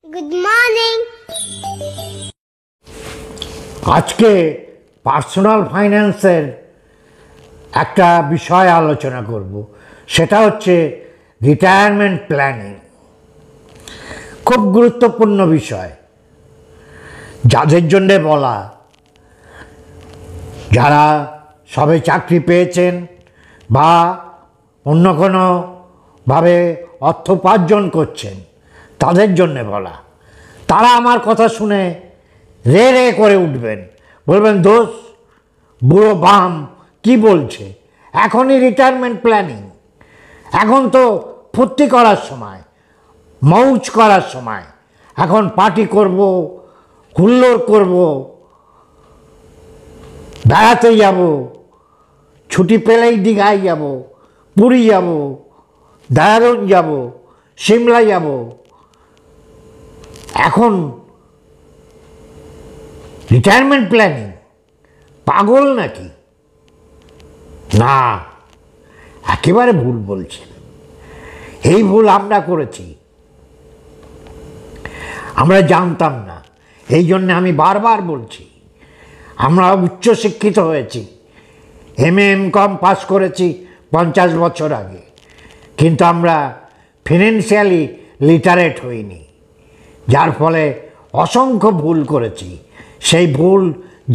Good morning. আজকে personal ফাইন্যান্সের একটা বিষয় আলোচনা করব, সেটা হচ্ছে রিটায়ারমেন্ট প্ল্যানিং। খুব গুরুত্বপূর্ণ বিষয়, যাদের জন্যে বলা, যারা সবে চাকরি পেয়েছেন বা অন্য কোনোভাবে অর্থ উপার্জন করছেন, তাদের জন্যে বলা। তারা আমার কথা শুনে রে রে করে উঠবেন, বলবেন দোষ, বুড়ো বাম কি বলছে, এখনই রিটায়ারমেন্ট প্ল্যানিং, এখন তো ফুর্তি করার সময়, মৌজ করার সময়, এখন পার্টি করব, হুল্লোড় করব, বেড়াতে যাব, ছুটি পেলেই দীঘায় যাব, পুরী যাব, দেহরাদূন যাব, সিমলা যাব। এখন রিটায়ারমেন্ট প্ল্যানিং, পাগল নাকি? না, একেবারে ভুল বলছেন। এই ভুল আমরা করেছি, আমরা জানতাম না, এই জন্য আমি বারবার বলছি। আমরা উচ্চশিক্ষিত হয়েছি, এম.কম পাস করেছি 50 বছর আগে, কিন্তু আমরা ফিনান্সিয়ালি লিটারেট হইনি, যার ফলে অসংখ্য ভুল করেছি। সেই ভুল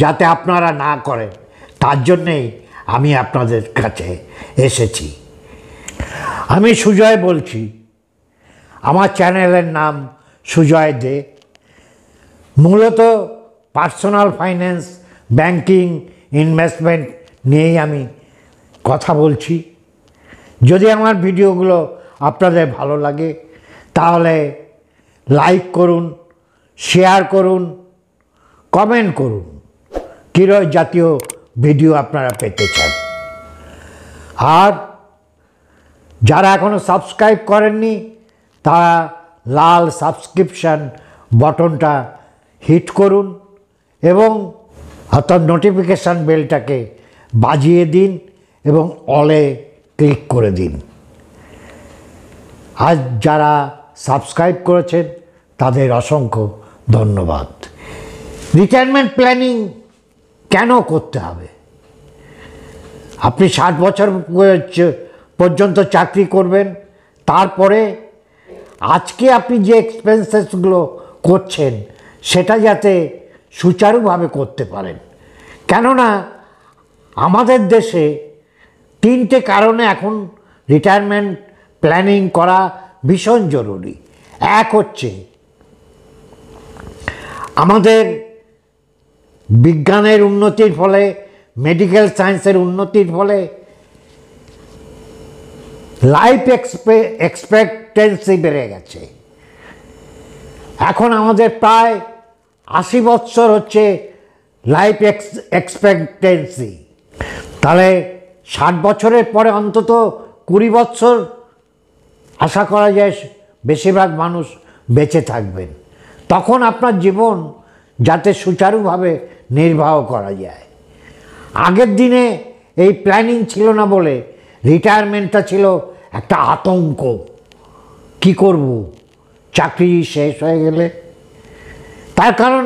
যাতে আপনারা না করেন, তার জন্যেই আমি আপনাদের কাছে এসেছি। আমি সুজয় বলছি, আমার চ্যানেলের নাম সুজয় দে। মূলত পার্সোনাল ফাইন্যান্স, ব্যাংকিং, ইনভেস্টমেন্ট নিয়েই আমি কথা বলছি। যদি আমার ভিডিওগুলো আপনাদের ভালো লাগে, তাহলে লাইক করুন, শেয়ার করুন, কমেন্ট করুন কী জাতীয় ভিডিও আপনারা পেতে চান। আর যারা এখনও সাবস্ক্রাইব করেননি, তারা লাল সাবস্ক্রিপশান বটনটা হিট করুন এবং অর্থাৎ নোটিফিকেশান বেলটাকে বাজিয়ে দিন এবং অলে ক্লিক করে দিন। আজ যারা সাবস্ক্রাইব করেছেন তাদের অসংখ্য ধন্যবাদ। রিটায়ারমেন্ট প্ল্যানিং কেন করতে হবে? আপনি 60 বছর পর্যন্ত চাকরি করবেন, তারপরে আজকে আপনি যে এক্সপেন্সেসগুলো করছেন সেটা যাতে সুচারুভাবে করতে পারেন। কেননা আমাদের দেশে 3টে কারণে এখন রিটায়ারমেন্ট প্ল্যানিং করা ভীষণ জরুরি। এক হচ্ছে আমাদের বিজ্ঞানের উন্নতির ফলে, মেডিকেল সায়েন্সের উন্নতির ফলে লাইফ এক্সপেক্টেন্সি বেড়ে গেছে। এখন আমাদের প্রায় 80 বছর হচ্ছে লাইফ এক্সপেক্টেন্সি। তাহলে 60 বছরের পরে অন্তত 20 বছর আশা করা যায় বেশিরভাগ মানুষ বেঁচে থাকবেন। তখন আপনার জীবন যাতে সুচারুভাবে নির্বাহ করা যায়। আগের দিনে এই প্ল্যানিং ছিল না বলে রিটায়ারমেন্টটা ছিল একটা আতঙ্ক। কি করব, চাকরি শেষ হয়ে গেলে? তার কারণ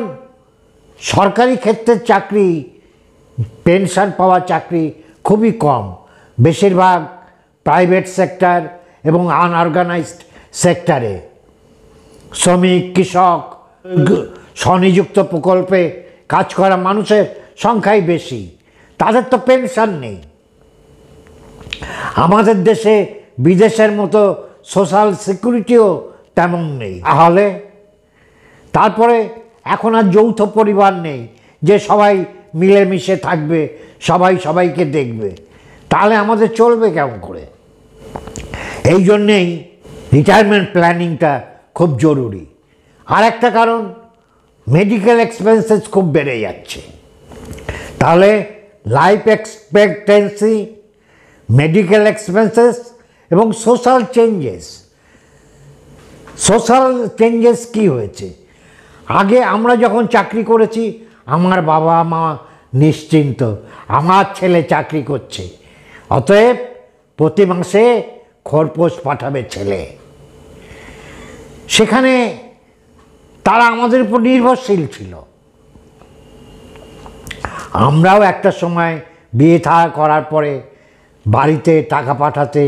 সরকারি ক্ষেত্রের চাকরি, পেনশন পাওয়া চাকরি খুবই কম। বেশিরভাগ প্রাইভেট সেক্টর এবং আনঅর্গানাইজড সেক্টরে শ্রমিক, কৃষক, স্বনিযুক্ত প্রকল্পে কাজ করা মানুষের সংখ্যাই বেশি। তাদের তো পেনশন নেই। আমাদের দেশে বিদেশের মতো সোশ্যাল সিকিউরিটিও তেমন নেই। তাহলে তারপরে এখন আর যৌথ পরিবার নেই যে সবাই মিলেমিশে থাকবে, সবাই সবাইকে দেখবে। তাহলে আমাদের চলবে কেমন করে? এই জন্যেই রিটায়ারমেন্ট প্ল্যানিংটা খুব জরুরি। আর একটা কারণ, মেডিকেল এক্সপেন্সেস খুব বেড়ে যাচ্ছে। তাহলে লাইফ এক্সপেক্টেন্সি, মেডিকেল এক্সপেন্সেস এবং সোশ্যাল চেঞ্জেস কী হয়েছে? আগে আমরা যখন চাকরি করেছি, আমার বাবা মা নিশ্চিন্ত, আমার ছেলে চাকরি করছে, অতএব প্রতি মাসে খরপোশ পাঠাবে ছেলে। সেখানে তারা আমাদের উপর নির্ভরশীল ছিল। আমরাও একটা সময় বিয়ে থা করার পরে বাড়িতে টাকা পাঠাতে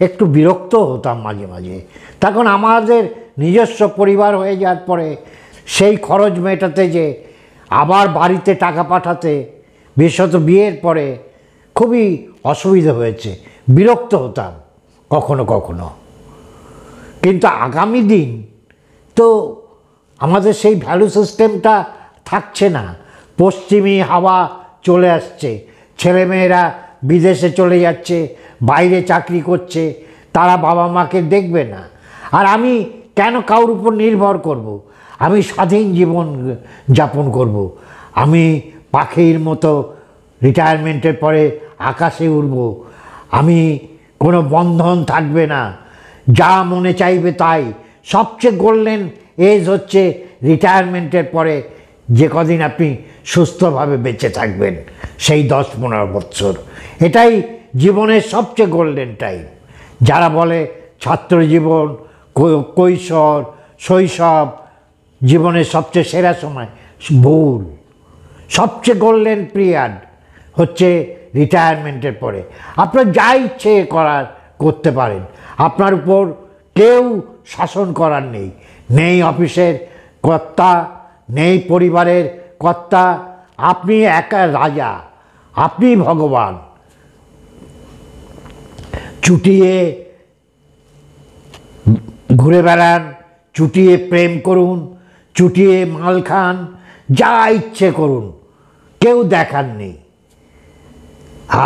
একটু বিরক্ত হতাম মাঝে মাঝে। তখন আমাদের নিজস্ব পরিবার হয়ে যাওয়ার পরে সেই খরচ মেটাতে যে আবার বাড়িতে টাকা পাঠাতে, বিশেষত বিয়ের পরে খুবই অসুবিধা হয়েছে, বিরক্ত হতাম কখনো কখনো। কিন্তু আগামী দিন তো আমাদের সেই ভ্যালু সিস্টেমটা থাকছে না। পশ্চিমী হাওয়া চলে আসছে, ছেলেমেয়েরা বিদেশে চলে যাচ্ছে, বাইরে চাকরি করছে, তারা বাবা মাকে দেখবে না। আর আমি কেন কারোর উপর নির্ভর করব? আমি স্বাধীন জীবন যাপন করব। আমি পাখির মতো রিটায়ারমেন্টের পরে আকাশে উড়ব। আমি কোনো বন্ধন থাকবে না, যা মনে চাইবে তাই। সবচেয়ে গোল্ডেন এজ হচ্ছে রিটায়ারমেন্টের পরে যে কদিন আপনি সুস্থভাবে বেঁচে থাকবেন, সেই 10-15 বছর। এটাই জীবনের সবচেয়ে গোল্ডেন টাইম। যারা বলে ছাত্র জীবন, কৈশোর, শৈশব জীবনের সবচেয়ে সেরা সময়, ভুল। সবচেয়ে গোল্ডেন পিরিয়ড হচ্ছে রিটায়ারমেন্টের পরে। আপনার যা ইচ্ছে করার করতে পারেন, আপনার উপর কেউ শাসন করার নেই। নেই অফিসের কর্তা, নেই পরিবারের কর্তা। আপনি একা রাজা, আপনি ভগবান। চুটিয়ে ঘুরে বেড়ান, চুটিয়ে প্রেম করুন, চুটিয়ে মাল খান, যা ইচ্ছে করুন, কেউ দেখার নেই।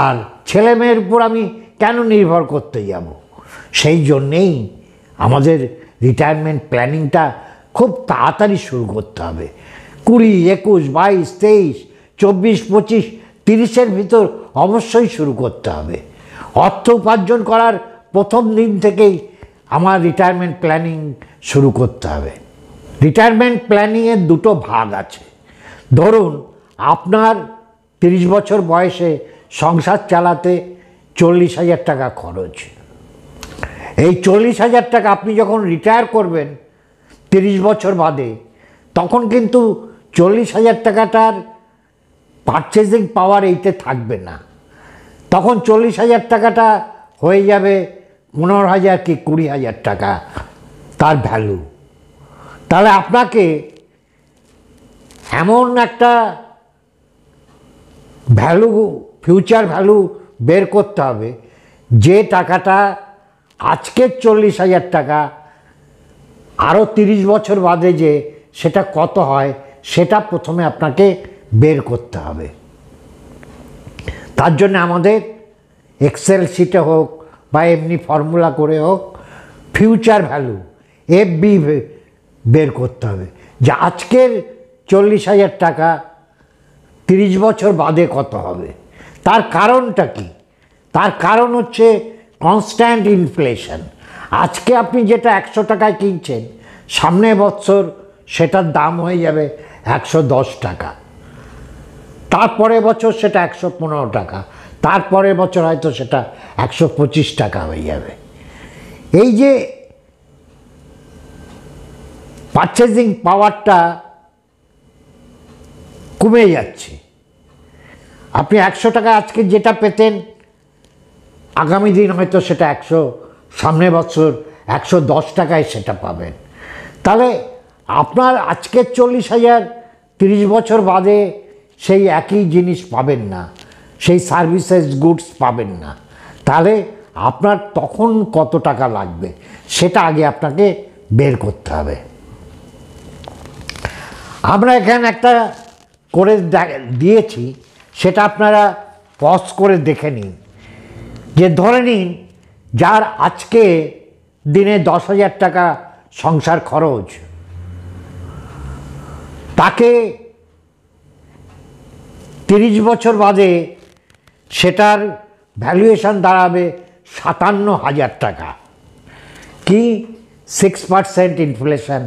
আর ছেলে মেয়ের উপর আমি কেন নির্ভর করতে যাব? সেই জন্যেই আমাদের রিটায়ারমেন্ট প্ল্যানিংটা খুব তাড়াতাড়ি শুরু করতে হবে। 20, 21, 22, 23, 24, 25, 30-এর ভিতর অবশ্যই শুরু করতে হবে। অর্থ উপার্জন করার প্রথম দিন থেকেই আমার রিটায়ারমেন্ট প্ল্যানিং শুরু করতে হবে। রিটায়ারমেন্ট প্ল্যানিংয়ের দুটো ভাগ আছে। ধরুন আপনার 30 বছর বয়সে সংসার চালাতে 40,000 টাকা খরচ। এই 40,000 টাকা আপনি যখন রিটায়ার করবেন 30 বছর বাদে, তখন কিন্তু 40,000 টাকাটার পারচেজিং পাওয়ার এইতে থাকবে না। তখন 40,000 টাকাটা হয়ে যাবে 15,000 কি 20,000 টাকা তার ভ্যালু। তাহলে আপনাকে এমন একটা ভ্যালু, ফিউচার ভ্যালু বের করতে হবে যে টাকাটা আজকের 40,000 টাকা আরও 30 বছর বাদে যে সেটা কত হয়, সেটা প্রথমে আপনাকে বের করতে হবে। তার জন্য আমাদের এক্সেল শিটে হোক বা এমনি ফর্মুলা করে হোক ফিউচার ভ্যালু এফবি বের করতে হবে, যে আজকের 40,000 টাকা 30 বছর বাদে কত হবে। তার কারণটা কি? তার কারণ হচ্ছে কনস্ট্যান্ট ইনফ্লেশন। আজকে আপনি যেটা 100 টাকায় কিনছেন, সামনের বছর সেটার দাম হয়ে যাবে 110 টাকা, তারপরের বছর সেটা 115 টাকা, তারপরের বছর হয়তো সেটা 125 টাকা হয়ে যাবে। এই যে পারচেজিং পাওয়ারটা কমে যাচ্ছে। আপনি 100 টাকা আজকে যেটা পেতেন, আগামী দিন হয়তো সেটা সামনের বছর 110 টাকায় সেটা পাবেন। তাহলে আপনার আজকের 40,000 30 বছর বাদে সেই একই জিনিস পাবেন না, সেই সার্ভিসেস গুডস পাবেন না। তাহলে আপনার তখন কত টাকা লাগবে সেটা আগে আপনাকে বের করতে হবে। আমরা এখানে একটা করে দিয়েছি, সেটা আপনারা পজ করে দেখে নিন। যে ধরে নিন যার আজকে দিনে 10,000 টাকা সংসার খরচ, তাকে 30 বছর বাদে সেটার ভ্যালুয়েশন দাঁড়াবে 57,000 টাকা। কি 6% ইনফ্লেশন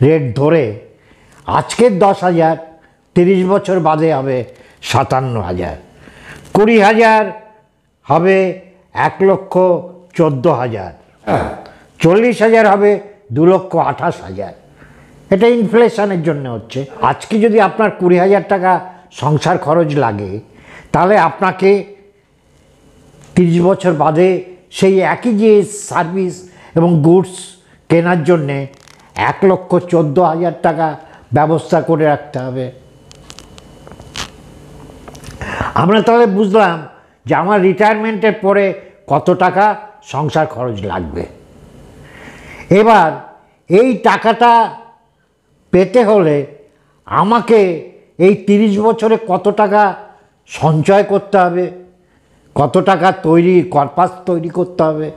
রেট ধরে আজকের 10,000 30 বছর বাদে হবে 57,000, 20,000 হবে 1,14,000, 40,000 হবে 2,28,000। এটা ইনফ্লেশনের জন্য হচ্ছে। আজকে যদি আপনার 20,000 টাকা সংসার খরচ লাগে, তাহলে আপনাকে 30 বছর বাদে সেই একই যে সার্ভিস এবং গুডস কেনার জন্যে 1,14,000 টাকা ব্যবস্থা করে রাখতে হবে। আমরা তাহলে বুঝলাম যে আমার রিটায়ারমেন্টের পরে কত টাকা সংসার খরচ লাগবে। এবার এই টাকাটা পেতে হলে আমাকে এই 30 বছরে কত টাকা সঞ্চয় করতে হবে, কত টাকা কর্পাস তৈরি করতে হবে,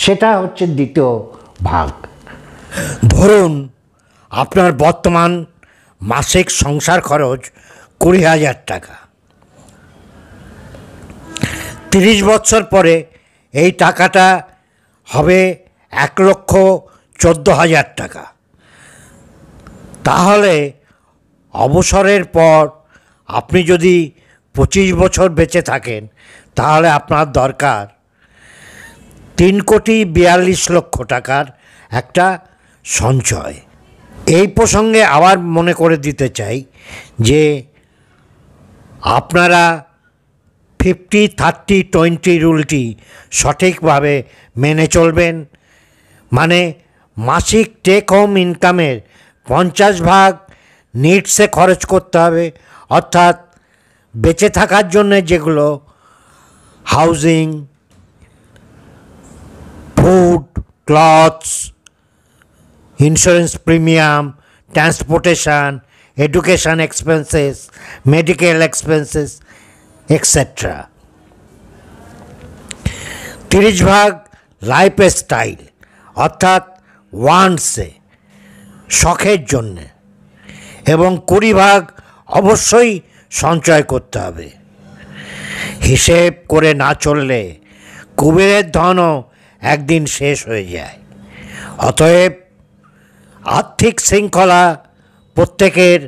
সেটা হচ্ছে দ্বিতীয় ভাগ। ধরুন আপনার বর্তমান মাসিক সংসার খরচ 20,000 টাকা। 30 বছর পরে এই টাকাটা হবে 1,14,000 টাকা। তাহলে অবসরের পর আপনি যদি 25 বছর বেঁচে থাকেন, তাহলে আপনার দরকার 3,42,00,000 টাকার একটা সঞ্চয়। এই প্রসঙ্গে আবার মনে করে দিতে চাই যে আপনারা 50-30-20 রুলটি সঠিকভাবে মেনে চলবেন। মানে মাসিক টেক হোম ইনকামের 50% নিডসে খরচ করতে হবে, অর্থাৎ বেঁচে থাকার জন্য যেগুলো housing, food, clothes, insurance premium, transportation, education expenses, medical expenses etcetera. 30% life style, অর্থাৎ ওয়ান্টসে, শখের জন্যে, এবং 20% অবশ্যই সঞ্চয় করতে হবে। হিসেব করে না চললে কুবেরের ধনও একদিন শেষ হয়ে যায়। অতএব আর্থিক শৃঙ্খলা প্রত্যেকের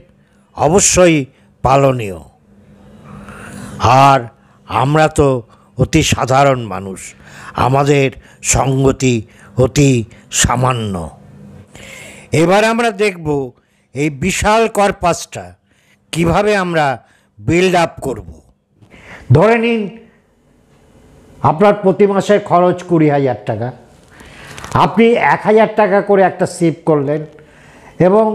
অবশ্যই পালনীয়। আর আমরা তো অতি সাধারণ মানুষ, আমাদের সঙ্গতি অতি সামান্য। এবার আমরা দেখব এই বিশাল কর্পাসটা কিভাবে আমরা বিল্ড আপ করব। ধরে নিন আপনার প্রতি মাসের খরচ 20,000 টাকা। আপনি 1,000 টাকা করে একটা সেভ করলেন এবং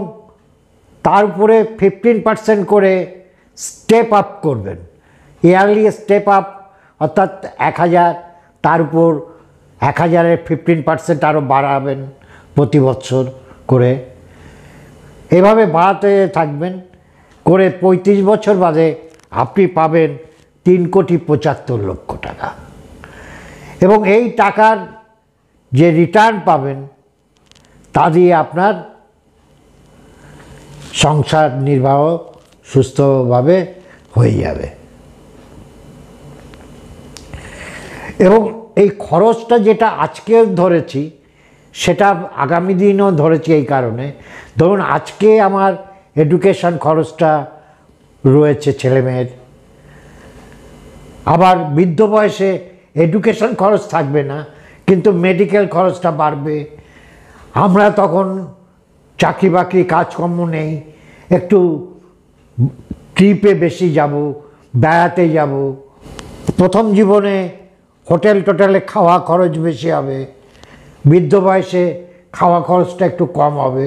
তার উপরে 15% করে স্টেপ আপ করবেন। ইয়ারলি স্টেপ আপ, অর্থাৎ 1,000, তার উপর 1,000-এর 15% আরও বাড়াবেন প্রতি বছর করে। এভাবে বাড়াতে থাকবেন করে 35 বছর বাদে আপনি পাবেন 3,75,00,000 টাকা। এবং এই টাকার যে রিটার্ন পাবেন তা দিয়ে আপনার সংসার নির্বাহ সুস্থভাবে হয়ে যাবে। এবং এই খরচটা যেটা আজকে ধরেছি সেটা আগামী দিনও ধরেছি এই কারণে, ধরুন আজকে আমার এডুকেশন খরচটা রয়েছে ছেলেমেয়ের, আবার বৃদ্ধ বয়সে এডুকেশন খরচ থাকবে না, কিন্তু মেডিকেল খরচটা বাড়বে। আমরা তখন চাকরি বাকরি কাজকর্ম নেই, একটু ট্রিপে বেশি যাব, বেড়াতে যাব। প্রথম জীবনে হোটেল টোটেলে খাওয়া খরচ বেশি হবে, বৃদ্ধ বয়সে খাওয়া খরচটা একটু কম হবে,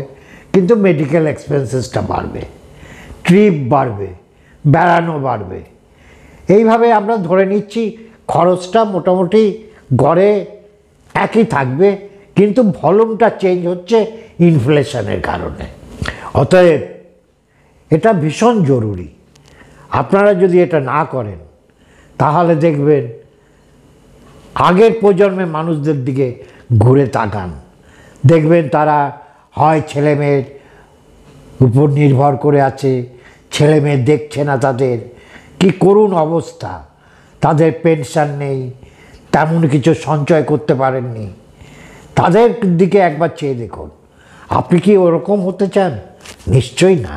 কিন্তু মেডিকেল এক্সপেন্সেসটা বাড়বে, ট্রিপ বাড়বে, বেড়ানো বাড়বে। এইভাবে আমরা ধরে নিচ্ছি খরচটা মোটামুটি গড়ে একই থাকবে, কিন্তু ভলিউমটা চেঞ্জ হচ্ছে ইনফ্লেশনের কারণে। অতএব এটা ভীষণ জরুরি। আপনারা যদি এটা না করেন তাহলে দেখবেন আগের প্রজন্মের মানুষদের দিকে ঘুরে তাকান, দেখবেন তারা হয় ছেলেমেয়ের উপর নির্ভর করে আছে, ছেলেমেয়ে দেখছে না তাদের, কি করুণ অবস্থা, তাদের পেনশন নেই, তেমন কিছু সঞ্চয় করতে পারেননি। তাদের দিকে একবার চেয়ে দেখুন। আপনি কি ওরকম হতে চান? নিশ্চয়ই না।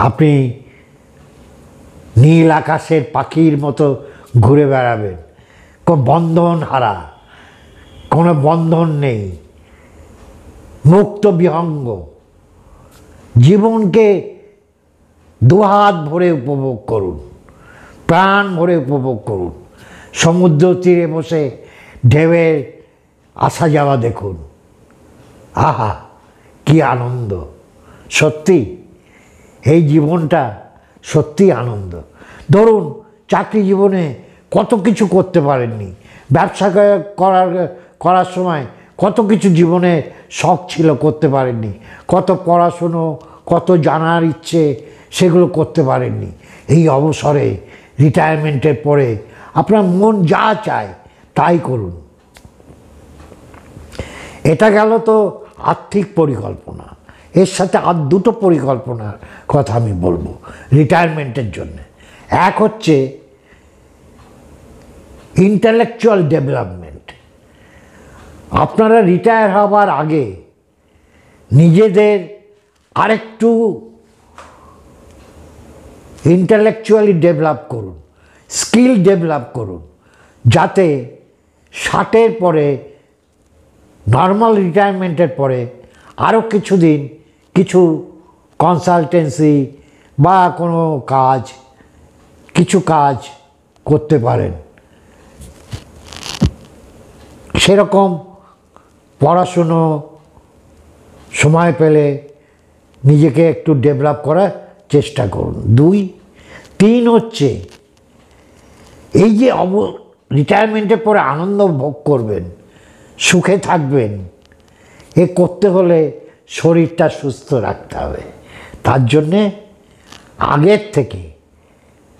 আপনি নীল আকাশের পাখির মতো ঘুরে বেড়াবেন, কোনো বন্ধন হারা, কোনো বন্ধন নেই, মুক্ত বিহঙ্গ, জীবনকে দুহাত ভরে উপভোগ করুন, প্রাণ ভরে উপভোগ করুন। সমুদ্র তীরে বসে ঢেউয়ের আসা যাওয়া দেখুন, আহা কি আনন্দ! সত্যি এই জীবনটা সত্যি আনন্দ। ধরুন চাকরি জীবনে কত কিছু করতে পারেননি, ব্যবসা করার সময় কত কিছু জীবনে শখ ছিল করতে পারেননি, কত পড়াশুনো, কত জানার ইচ্ছে, সেগুলো করতে পারেননি। এই অবসরে রিটায়ারমেন্টের পরে আপনার মন যা চায় তাই করুন। এটা গেল তো আর্থিক পরিকল্পনা। এর সাথে আর দুটো পরিকল্পনার কথা আমি বলবো রিটায়ারমেন্টের জন্য। এক হচ্ছে ইন্টেলেকচুয়াল ডেভেলপমেন্ট। আপনারা রিটায়ার হবার আগে নিজেদের আরেকটু ইন্টেলেকচুয়ালি ডেভেলপ করুন, স্কিল ডেভেলপ করুন, যাতে 60-এর পরে, নর্মাল রিটায়ারমেন্টের পরে আরও কিছুদিন কিছু কনসালটেন্সি বা কোনো কিছু কাজ করতে পারেন। সেরকম পড়াশুনো সময় পেলে নিজেকে একটু ডেভেলপ করার চেষ্টা করুন। 2, 3 হচ্ছে এই যে রিটায়ারমেন্টের পরে আনন্দ ভোগ করবেন, সুখে থাকবেন, এ করতে হলে শরীরটা সুস্থ রাখতে হবে। তার জন্যে আগের থেকে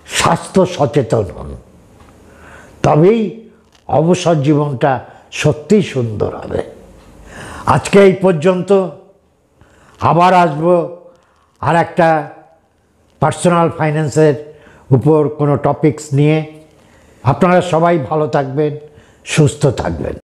স্বাস্থ্য সচেতন হন, তবেই অবসর জীবনটা সত্যিই সুন্দর হবে। আজকে এই পর্যন্ত। আবার আসবো আর একটা পার্সোনাল ফাইন্যান্সের উপর কোনো টপিকস নিয়ে। আপনারা সবাই ভালো থাকবেন, সুস্থ থাকবেন।